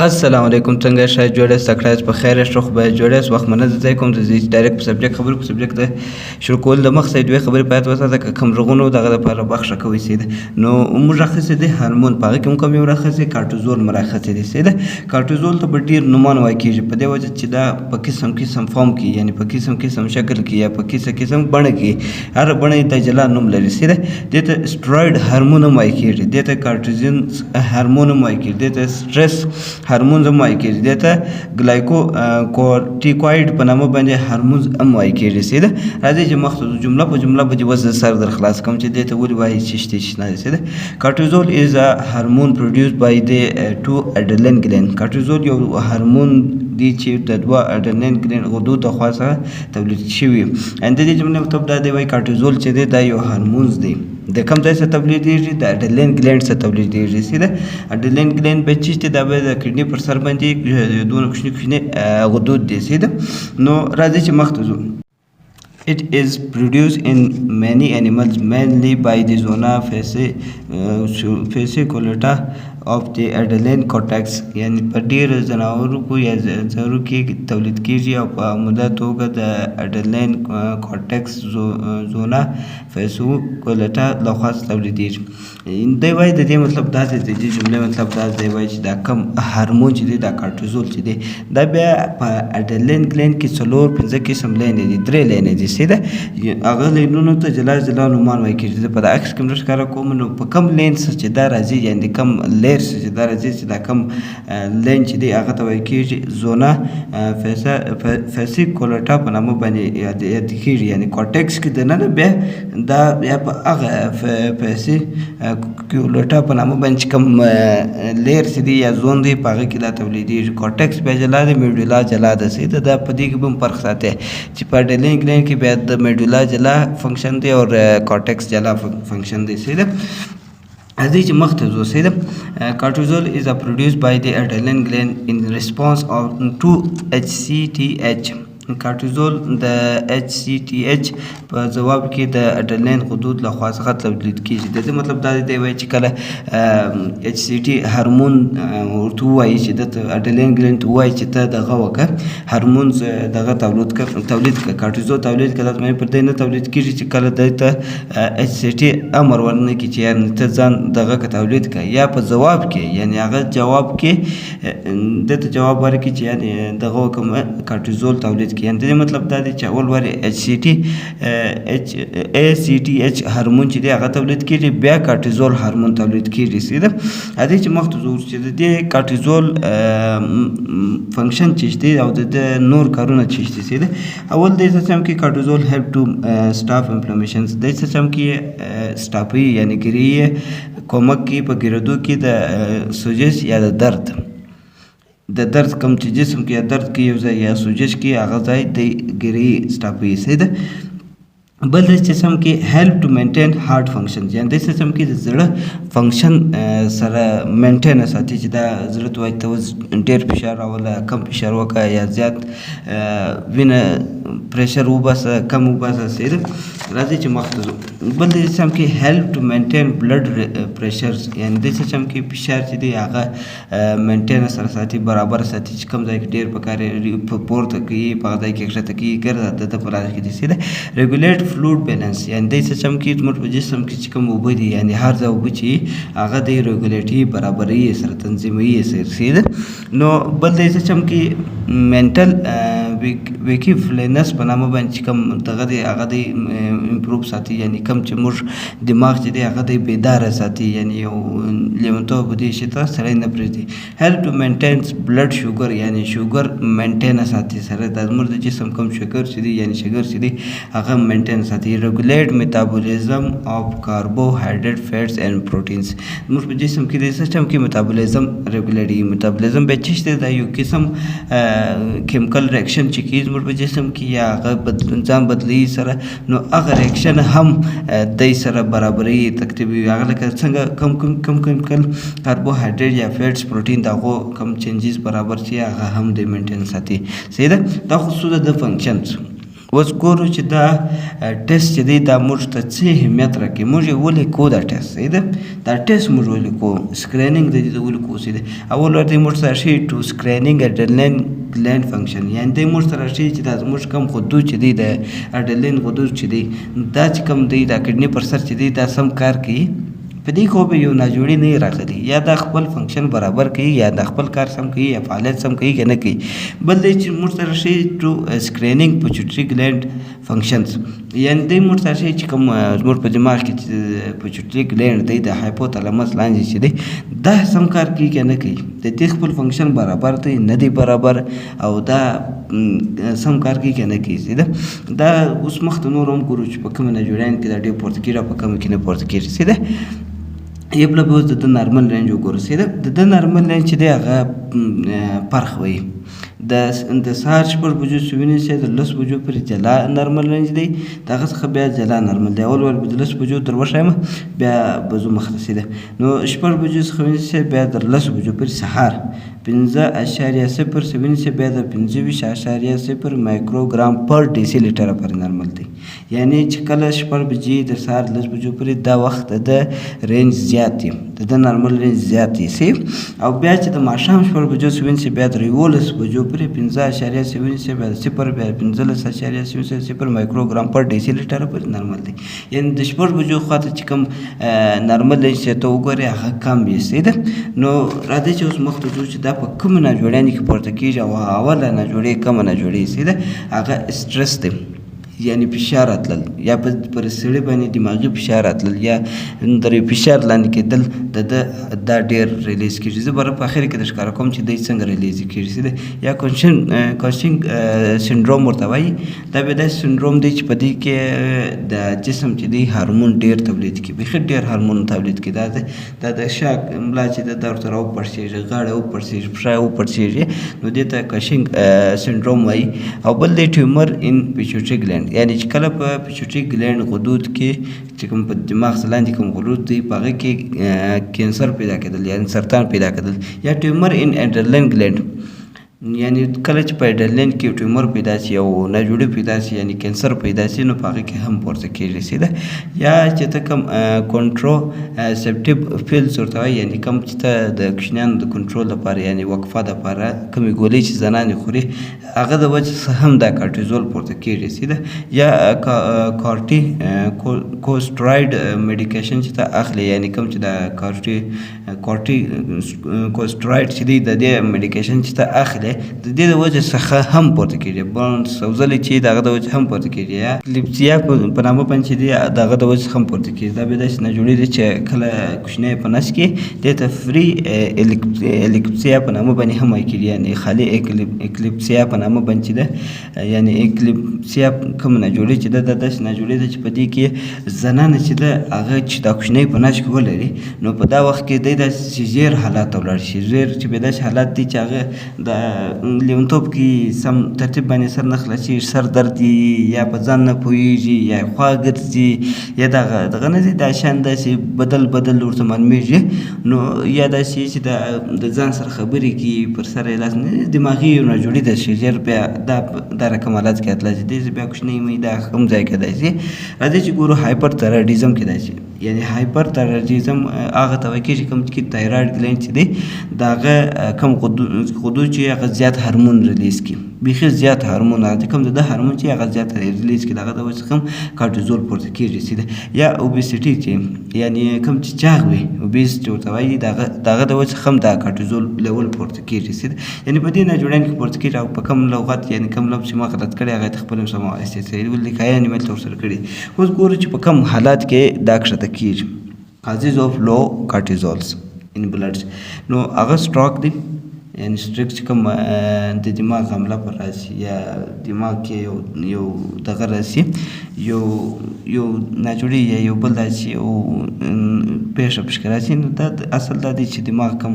السلام علیکم څنګه شای جوړه سکړاس په خیر شخ به جوړه وخت منځ ځای کوم د ډایرکټ په سبجیکټ خبرو په سبجیکټ د شروع کول د مخ سې دوه خبرې پات وساته کوم رغونو دغه لپاره بخښه کوي سید نو مرخصه دي هورمون پاره کوم مرخصه کارتیزول مرخصه دي سید کارتیزول ته ډیر نومان وای کیږي په دې وجه چې دا په قسم فارم کې یعنی په قسم شکل کې یا په قسم بڼه کې هر بڼه د جلا نوم لري سید دته سټروید هورمون وای کیږي دته کارتیزین هورمون وای کیږي دته سټرس هورمونز هم وایي کېږي دې ته ګلایکوکورټیکوایډ په نامه باندې هورمونز هم وایي کېږي سیده راځئ چې مخته جمله په جمله به وز سر در خلاص کوم چې دې ته ولې وایي چې شته سیده کارتیزول از ا هورمون پروډیوسډ بای د ټو اډرینالین ګلین کارتیزول یو هورمون دی چې د دوه اډرینالین ګلین غدو د خوا څخه تولید شوي اند دې جمله مطلب دا دی وایي کارتیزول چې دی دا یو هورمونز دی د کوم ځای څخه تولیدېږي د اډرینالین ګلینډ څخه تولیدېږي سیده اډرینالین ګلینډ به چې دا به د کډنی پر سر باندې دوه کوچني غدود دي سیده نو راځي چې مخته ځو It is produced in many animals mainly by the zona fasciculata of the adrenaline cortex یعنی په ډیر ځناورو کو یا زرو کې تولید کیږي او په عمده توګه د اډرینالین کورټکس زونا فاسیکولټا لخوا تولیدېږي دی وایي د دې مطلب دا دی د دې جملې مطلب دا دی وایي چې دا کم هورمون چې دی دا کارتیزول چې دی دا بیا په اډرینالین ګلینډ کې څلور پنځه قسم لینې دي درې لینې دي سیده هغه لینونو ته جلا جلا نومان وایي کېږي په د عکس کې موږ ښکاره کوو نو په کم لین چې دا راځي یعنې کم لیر چې دا راځي چې دا کم لین چې دی هغه ته وایي کېږي زونا فاسیکولټا په نامه باندې یاد کېږي یعنې کورټکس کې دننه بیا دا بیا په هغه فاسیکولټا په نامه باندې چې کوم لیر چې دی یا زون دی په هغه کې دا تولیدېږي کورټکس بیا جلا دی میډولا جلا ده سیده دا په دې کې به هم فرق ساتي چې په اډرینالین ګلینډ کې بیا د میډولا جلا فنکشن دی او کورټکس جلا فنکشن دی سیده راځئ چې مخته ځو سیده کارتیزول is produced by the adrenaline gland in response to HCTH کارتیزول د HCTH په جواب کې د اډرینالین غدود له خوا څخه تولید کیږي د دې مطلب دا دی وایي چې کله HCT هورمون ورته وایي چې د اډرینالین ګلینډ وایي چې ته دغه وکړه هورمونز دغه تولید کړه کارتیزول تولید کړه مې پر دې نه تولید کیږي چې کله د ته HCT امر ورنه کی چې یعنی ته ځان دغه تولید کړه یا په جواب کې یعنی هغه جواب کې د جواب ورکړي چې یعنی دغه کوم کارتیزول تولید یعنی د دې مطلب دا دی چې اول واري ACTH هورمون چې دی هغه تولید کېږي بیا کارتیزول هورمون تولید کېږي سیده راځئ چې مخته ځو چې د دې کارتیزول فنکشن چې دی او د نور کارونه چې دي سیده اول د سیستم کې کارتیزول هیلپ ټو سټاپ انفلمیشنز د سیستم کې سټاپي یعنی ګریه کومک کې په ګردو کې د سوجش یا د درد د درد کم چې جسم کې درد کې یو ځای یا سوجش کې هغه ځای د ګری سټاپي سیده بل د سیستم کې هیلپ ټو مینټین هارت فنکشن یعنی د سیستم کې د زړه فنکشن سره مینټین ساتي چې دا زړه ته وایي ته ډېر فشار راوله کم فشار وکړه یا زیات وینه پریشر وباسه کم وباسه سیده راځي چې مخته ځو بل د سیستم کې هیلپ ټو مینټین بلډ پریشر یعنی د سیستم کې فشار چې دی هغه مینټین سره ساتي برابر ساتي چې کم ځای کې ډېر پکار پورته کوي په ځای کې ښکته کوي ګرځه د پلاس کې دي سیده ریګولیټ فلویډ بیلانس یعنی د سیستم کې زموږ په جسم کې چې کوم اوبه دي یعنی هر ځای اوبه چې هغه د ریګولیټي برابري سره تنظیموي سیده نو بل د سیستم کې مینټل ویکیفلنس په نامه باندې چې کوم دغه دی هغه دی امپروف ساتي یعنی کوم چې موږ دماغ چې دی هغه دی بیداره ساتي یعنی یو لیونتوب دی چې ته سړی نه پرېږدي هیلپ ټو مینټینس بلډ شوګر یعنی شوګر مینټین ساتي سره د زموږ د جسم کوم شوګر چې دی یعنی شوګر چې دی هغه مینټین ساتي ریګولیټ میټابولیزم اف کاربوهایډریټ فیټس اینڈ پروټینز موږ په جسم کې د سیستم کې میټابولیزم ریګولیټي میټابولیزم به چې دا یو قسم کیمیکل ریاکشن چې کیږي زموږ په جسم کې یا هغه ځان بدلي سره نو هغه ریاکشن هم د سره برابري ترتیبي هغه لکه څنګه کم کیمیکل کاربوهایډریټ یا فیټس پروټین دغه کم چینجز برابر شي هغه هم د مینټین ساتي سیده دا خصوصا د فنکشنز اوس ګورو چې دا ټیسټ چې دی دا موږ ته څه اهمیت راکوي. موږ یې ولیکو دا ټیسټ صحیح ده. دا ټیسټ موږ ولیکو سکرینینګ د دې د ولیکو صحیح ده. اول ورته موږ سره ښیي ټو سکرینینګ اډرنالین ګلینډ فنکشن، یعنې دی موږ سره ښیي چې دا زموږ کوم غدود چې دی د اډرنالین غدود چې دی دا چې کوم دی دا کډني پر سر چې دی دا سم کار کوي. په دې کې به یو ناجوړي نه راغلی، یا دا خپل فنکشن برابر کوي یا دا خپل کار سم کوي یا فعالیت سم کوي که نه کوي. بل دی چې موږ سره ښیي ټو سکرینینګ پیچوټري ګلینډ فنکشنز، یعنې دی موږ سره ښیي چې کوم زموږ په دماغ کې چې پیچوټري ګلینډ دی د هایپوتالامس لاندې چې دی دا سم کار کوي که نه کوي. د دې خپل فنکشن برابر دی نه دی برابر او دا سم کار کوي که نه کوي صحیح ده. دا اوس مخته نور هم ګورو چې په کومه ناجوړیانو کې دا ډېر پورته کېږي او په کومه کې نه پورته کېږي صحیح ده. یو بله به اوس د ده نارمل رینج وګورو صحیح ده. د ده نارمل رینج چې دی هغه فرق وایي. د سهار 6 بجو چې ونیسئ د 10 بجو پورې جلا نارمل رینج دی، د هغه څخه بیا جلا نارمل دی. اول به د 10 بجو تر وښیم بیا به ځو مخته صحیح ده. نو 6 بجو څخه ونیسئ بیا د 10 بجو پورې سهار 5.0 چې ونیسئ بیا د 25.0 مایکروګرام پر ډیسي لیټره پورې نارمل دی. یعنې چې کله 6 بجې د سهار 10 بجو پورې دا وخت د رینج زیات دی، د ده نارمل رینج زیات دی صحیح. او بیا چې د ماښام 6 بجو چې ونیسئ بیا د 11 بجو پورې 5.0 بیا د 0 بیا 15.0 مایکروګرام پر ډیسي لیټره پورې نارمل دی. یعنې د 6 بجو خواته چې کوم نارمل رینج ته وګورئ هغه کم وي صحیح ده. نو راځئ چې اوس مخته ځو چې دا په کومو ناجوړیانو کې پورته کېږي او اوله ناجوړي کومه ناجوړي صحیح ده. هغه سټرس دی، یعنی فشار راتلل یا پر سړي باندې دماغي فشار راتلل یا در فشار لاندې کېدل دا ډېر ریلیز کېږي. زه به په اخر کې در ښکاره کوم چې دی څنګه ریلیز کېږي صحیح ده. یا کونشنګ سنډروم ورته وایي. دا بیا داسې سنډروم دی چې په دې کې د جسم چې دی هارمون ډېر تولید کړي، بیخي ډېر هارمون تولید کړي. دا د شا ملا چې ده دا ورته راوپړسېږي، غاړه وپړسېږي، پښه وپړسېږي، نو دې ته کونشنګ سنډروم وایي. او بل دی ټیومر ان پیچوټري ګلینډ، یعنې چې کله په پیچوټري ګلینډ غدود کې چې کوم په دماغ څخه لاندې کوم غدود دی په هغه کې کینسر پیدا کېدل یعنې سرطان پیدا کېدل. یا ټیومر ان اډرنالین ګلینډ، یعنې کله چې په اډرنالین کې ټیومر پیدا شي او ناجوړي پیدا شي یعنې کینسر پیدا شي نو په هغه کې هم پورته کېږي صحیح ده. یا چې ته کوم کنټروسپټیو پیلز ورته وایي، یعنې کوم چې ته د کوچنیانو د کنټرول لپاره یعنې وقفه دپاره کومې ګولۍ چې زنانې خوري هغه د وجې څخه هم دا کارټیزول پورته کېږي صحیح ده. یا کوسټرایډ میډیکیشن چې ته اخلي، یعنې کوم چې د کوسټرایډ چې دی د دې میډیکیشن چې ته اخلي د دې د وجې څخه هم پورته کېږي. برنس سوځلې چې د هغه د وجې هم پورته کېږي. یا کلیپسیا په نامه باندې چې دی د هغه د وجې څخه هم پورته کېږي. دا بیا داسې ناجوړي دی چې کله کوچنی په نس کې دې ته فري الیکپسیا په نامه باندې هم وایي کېږي، یعنې خالي اکلیپسیا په نامه باندې چې ده، یعنې اکلیپسیا کوم ناجوړي چې ده دا داسې ناجوړي ده چې په دې کې زنانه چې ده هغه چې دا کوچنی په نس کې ولري نو په دا وخت کې دی داسې سیزیر حالات ته ولاړ شي. زیر چې بیا داسې حالات دي چې هغه د لیونتوب کې سم ترتیب باندې سر نه خلاصېږي، سر درد یا په ځان نه پوهېږي یا خوا ګرځي یا دغه نه دي دا شیان داسې بدل ورته معلومېږي. نو یا داسې چې د ځان سره خبرې کوي پر سر یې لاس نه دماغي یو ناجوړي ده چې ژر بیا دا رقم حالات کې اتلی شي. دې بیا کوچنی مې دا هم ځای کېدای شي. راځئ چې ګورو هایپر تایرايډیزم کېدای شي. یعنې هایپر تایرايډیزم هغه ته وایي کېږي کوم چې تایرايډ ګلینډ چې دی د هغه کوم غدود چې هغه زیات هارمون ریلیز کړي، بیخي زیات هارمون کوم د هارمون چې هغه زیات ریلیز کړي د هغه د وجې څخه هم کارټیزول پورته کېږي صحیح ده. یا اوبیسټي چې یعنې کوم چې چاغ وي اوبیسټي ورته وایي د هغه د وجې څخه هم دا کارټیزول لیول پورته کېږي صحیح ده. یعنې په دې ناجوړیانو کې پورته کېږي او په کوم لغت یعنې کوم لفظ چې ما غلط کړی هغه یې خپل هم سم وایستی صحیح ولیکایه نیمل ته ورسره کړي. اوس ګورو چې په کوم حالات کې دا کښته کېږي. causes of low cortisols in blood، نو هغه سټروک دی یعنې سټروک چې کوم د دماغ حمله پر راشي یا دماغ کې یو دغه راشي یو ناجوړي یا یو بل داسې یو پېښه پکې راشي نو دا اصل دا دی چې دماغ کوم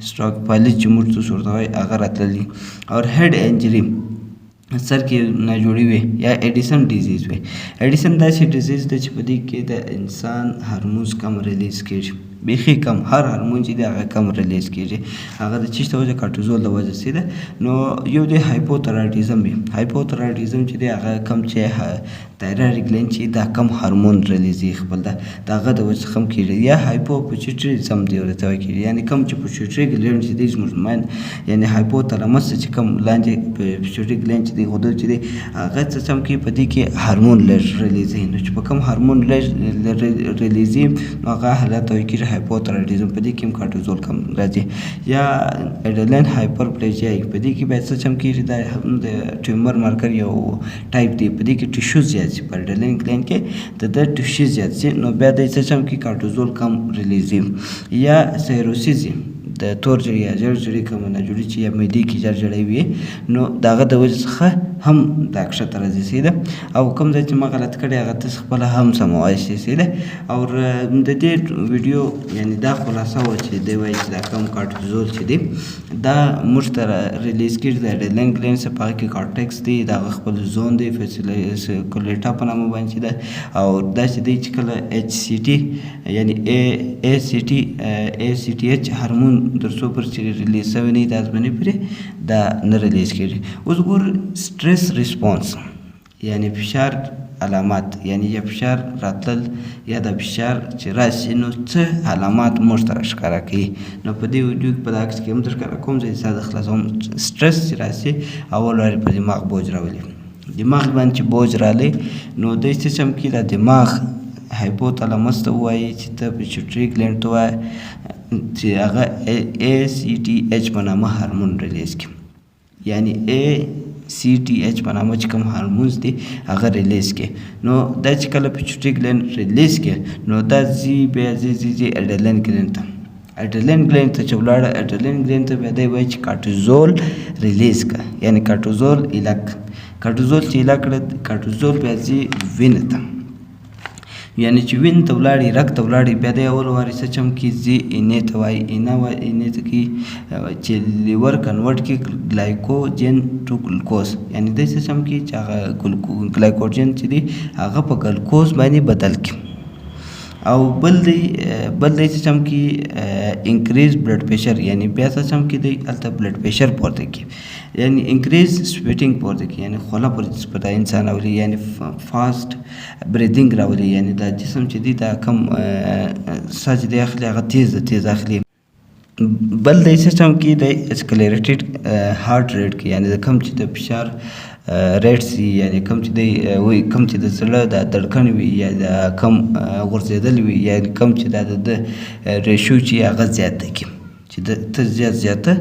سټروک پالیز چې موږ ورته وایي هغه راتللی. او هیډ انجري سر کې ناجوړي وي یا ایډیسن ډیزیز وي. ایډیسن داسې ډیزیز دی چې په دې کې د انسان هارمونز کم ریلیز کېږي، بیخي کم، هر هارمون چې دی هغه کم ریلیز کېږي. هغه د چیش د وجه کارټیزول د وجه سي ده. نو یو دی هایپوتایرايډیزم وي. هایپوتایرايډیزم چې دی هغه کم چې تایرايډ ګلینډ چې دا کم هارمون ریلیزي خپل ده د هغه د وجه څخه هم کېږي. یا هایپوپیچوټریزم دی ورته وایي کېږي، یعنې کم چې پیچوټري ګلینډ چې دی زموږ ماین یعنې هایپوتالامس چې کم لاندې پیچوټري ګلینډ چې دی غدود چې دی هغه څه هم کې په دې کې هارمون لږ ریلیزي. نو چې په کم هارمون لږ ریلیزي نو هغه حالت ته وایي کېږي هایپوتایرايډیزم. په دې کې هم کارټیزول کم راځي. یا اډرینالین هایپرپلیجیا په دې کې باید څه هم کېږي دا هم د ټیومر مارکر یو ټایپ دی. په دې کې ټیشو زیات شي، په اډرینالین ګلینډ کې د ټیشو زیات شي نو بیا د څه هم کې کارټیزول کم ریلیزي. یا سیروسیس د تور جړی یا جړجړی کوم نه جوړي چې یا معدې کې جړجړی وي نو د هغه د وجې څخه هم دا کښته راځي سي ده. او کوم ځای چې ما غلط کړی هغه تاسو خپله هم سموای شئ سي ده. او د دې ویډیو یعنې دا خلاصه وه چې دی وایي چې دا کم کارټیزول چې دی دا موږ ته ریلیز کېږي د اډرینالین ګلینډ څخه. په هغه کې کارټیکس دی، د هغه خپل زون دی فیسیکولیټا په نامه باندې ده. او دا چې دی چې کله ایچ سی ټي یعنې اے سی ټي ایچ هارمون تر څو پر چې ریلیز شوی نه وي دا ځبنې پرې دا نه ریلیز کېږي. اوس ګور سټریس ریسپانس یعنې فشار علامات، یعنې یا فشار راتلل یا د فشار چې راشي نو څه علامات موږ ته راښکاره کوي. نو په دې ویډیو کې په دا عکس کې هم درښکاره کوم ځای ساده خلاصوم. سټریس چې راشي اول وارې په دماغ بوج راولي. دماغ باندې چې بوج رالی نو دی څه هم کې دا دماغ هایپوتالامس ته ووایي چې ته پیچوټري ګلینډ ته ووایه چې هغه ACTH په نامه هارمون ریلیز کړي. یعنې ACTH په نامه چې کوم هارمونز دي هغه ریلیز کړي. نو دا چې کله پیچوټري ګلینډ ریلیز کړي نو دا ځي بیا ځي اډرینالین ګلینډ ته. اډرینالین ګلینډ ته چې ولاړه اډرینالین ګلینډ ته بیا دی وایي چې کارټیزول ریلیز کړه، یعنې کارټیزول ایله کړه. کارټیزول چې ایله کړه کارټیزول بیا ځي وینې ته، یعنې چې وینې ته ولاړې رګ ته ولاړې بیا دی اول وارې څه چم کې ځي اینې ته وایي. اینې ته کې چې لیور کنورټ کې ګلایکوجن ټو ګلوکوز، یعنې دی څه چم کې چې هغه ګلایکوجن چې دی هغه په ګلوکوز باندې بدل کړي. او بل دی څه چم کې انکریز بلډ پریشر، یعنې بیا څه چم کې دی هلته بلډ پریشر پورته کړي. یعنې انکریز سویټینګ پورته کړي، یعنې خوله په دا انسان راولي. یعنې فاسټ بریدینګ راولي، یعنې دا جسم چې دی دا کم ساه چې دی اخلي هغه تیز اخلي. بل دی سیسټم کې د اسکلیریټډ هارت ریټ کې، یعنې د کم چې د فشار ریټ سي، یعنې کم چې دی کم چې د زړه د دړکن وي یا د کم غورځېدل وي، یعنې کم چې دا د ریشو چې هغه زیاته کړي چې ته زیاته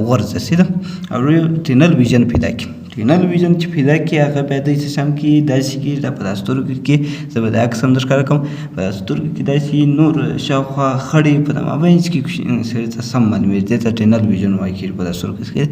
غورځه سي ده. او ټینل ویژن پیدا کړي. ټینل ویژن چې پیدا کړي هغه بیا دی سیسټم کې داسې کېږي دا په دا سترګو کې زه به دا عکس هم درښکاره کوم. په دا سترګو کې داسې نور شاوخوا خړې په دا مابینځ کې سړي ته سم معلومېږي، دې ته ټینل ویژن وایي کېږي. په دا سترګو کې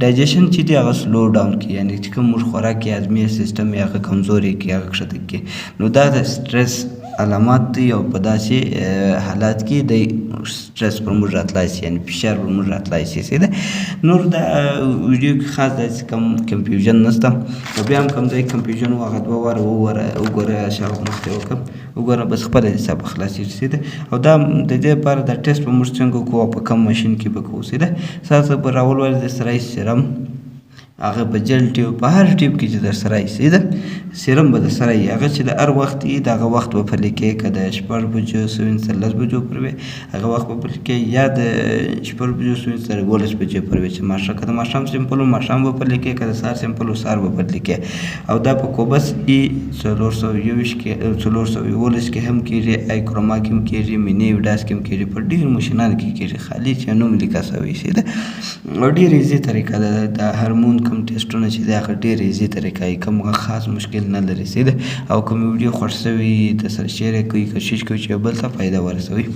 ډایجېشن چې دی هغه سلو ډاون کړي، یعنې چې کوم موږ خوراک کې هضمي سیسټم یې هغه کمزوری کړي، هغه کښته کړي. نو دا د سټرس علامات دی. او په داسې حالات کې د سټرس پر موږ راتلای شي، یعنې فشار پر موږ راتلای شي سي ده. نور دا ویډیو کې خاص داسې کم کنفیوژن نشته. او بیا هم کوم ځای کنفیوژن و هغه دوه واره وګوره شاوخوا مخکې وکړه وګوره بس خپله دې حساب خلاصېږي سي ده. او دا د دې لپاره دا ټیسټ به موږ څنګه کوو او په کم ماشین کې به کوو سي ده. ستاسو به راولولې د سرای سیرم هغه په جل ټیوب په هر ټیوب کې چې در سره یې ده سیرم به در سره یې هغه چې د هر وخت یې د هغه وخت به پرلې کې که د 6 بجو 15 بجو پر وي هغه وخت به پرلې کې یا د 6 بجو 12 بجې پر وي چې ماښام که د ماښام سمپل و ماښام به پرلې کې که د سهار سمپل و سهار به پرلې کې. او دا په کوبس ای 421 کې 411 کې هم کېږي، آی کروما کې هم کېږي، مینی وډاس کې هم کېږي، په ډېرو ماشینانو کې کېږي، خالي چې نوم لیکه شوی شي ده. او ډېر ایزي طریقه ده د هارمون کوم ټیسټونه چې دی هغه ډېر ایزي طریقه یې کوم خاص مشکل نه لري سي ده. او کوم ویډیو خوښ شوي د سره شیر یې کوئ کوشش کوئ چې بل ته فایده ورسوي.